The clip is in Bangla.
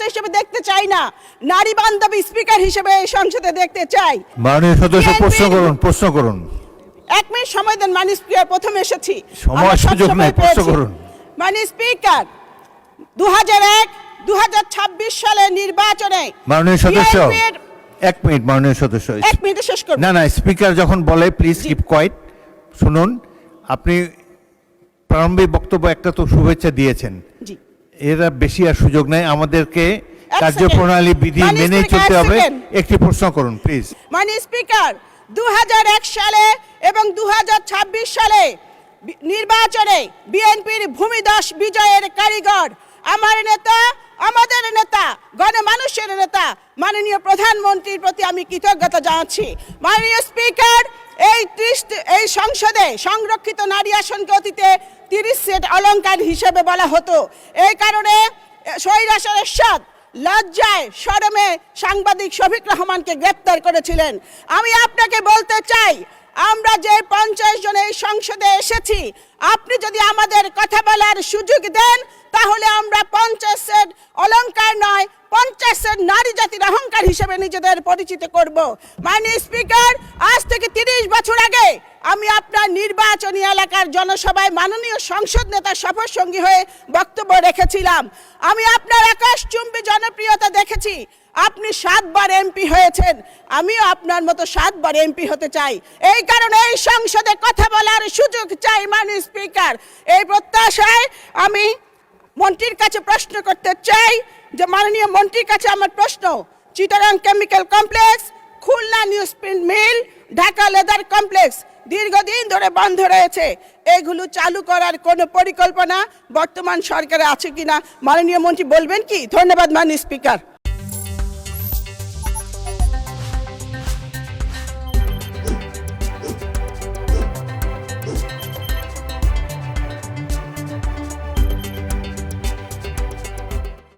হিসেবে দেখতে চাই না, নারী বান্ধবী স্পিকার হিসেবে এই সংসদে দেখতে চাই। মাননীয় সদস্য প্রশ্ন করুন। 1 মিনিট সময় দেন মাননীয় স্পিকার, প্রথমে এসেছি, সময় সুযোগ নেই, প্রশ্ন করুন। মাননীয় স্পিকার, 2001-2026 সালে নির্বাচনে মাননীয় সদস্য 1 মিনিট, মাননীয় সদস্য 1 মিনিটে শেষ করব। না, স্পিকার যখন বলে প্লিজ কিপ কোয়াইট। শুনুন, আপনি প্রারম্ভিক বক্তব্য একটা তো শুভেচ্ছা দিয়েছেন, জি, এরা বেশি আর সুযোগ নেই, আমাদেরকে এক কার্যপ্রণালী বিধি মাননীয় মেনে স্পিকার, চলতে এক হবে। সেকেন্ড। একটি প্রশ্ন করুন প্লিজ। মাননীয় স্পিকার, 2001 সালে এবং 2026 সালে নির্বাচনে বিএনপির ভূমিধস বিজয়ের কারিগর আমার নেতা, আমাদের নেতা, গণমানুষের নেতা মাননীয় প্রধানমন্ত্রীর প্রতি আমি কৃতজ্ঞতা জানাচ্ছি। মাননীয় স্পিকার, এই সংসদে সংরক্ষিত নারী আসনকে অতীতে 30 সেট অলংকার হিসেবে বলা হতো। এই কারণে স্বৈরাচার এরশাদ লজ্জায় শরমে সাংবাদিক শফিক রহমানকে গ্রেপ্তার করেছিলেন। আমি আপনাকে বলতে চাই, আমরা যে 50 জন এই সংসদে এসেছি, আপনি যদি আমাদের কথা বলার সুযোগ দেন তাহলে আমরা 50 সেট অলংকার নয়, 50 সেট নারী জাতির অহংকার হিসেবে নিজেদের পরিচিত করব। মাননীয় স্পিকার, আজ থেকে 30 বছর আগে আমি আপনার নির্বাচনী এলাকার জনসভায় মাননীয় সংসদ নেতার সফর সঙ্গী হয়ে বক্তব্য রেখেছিলাম। আমি আপনার আকাশচুম্বী জনপ্রিয়তা দেখেছি। আপনি 7 বার এমপি হয়েছেন, আমিও আপনার মতো 7 বার এমপি হতে চাই। এই কারণে এই সংসদে কথা বলার সুযোগ চাই। মাননীয় স্পিকার, এই প্রত্যাশায় আমি মন্ত্রীর কাছে প্রশ্ন করতে চাই যে মাননীয় মন্ত্রীর কাছে আমার প্রশ্ন, Chittagong chemical complex, Khulna news print mill, Dhaka leather complex দীর্ঘদিন ধরে বন্ধ রয়েছে, এগুলো চালু করার কোনো পরিকল্পনা বর্তমান সরকারে আছে কিনা মাননীয় মন্ত্রী বলবেন কি? ধন্যবাদ মাননীয় স্পিকার।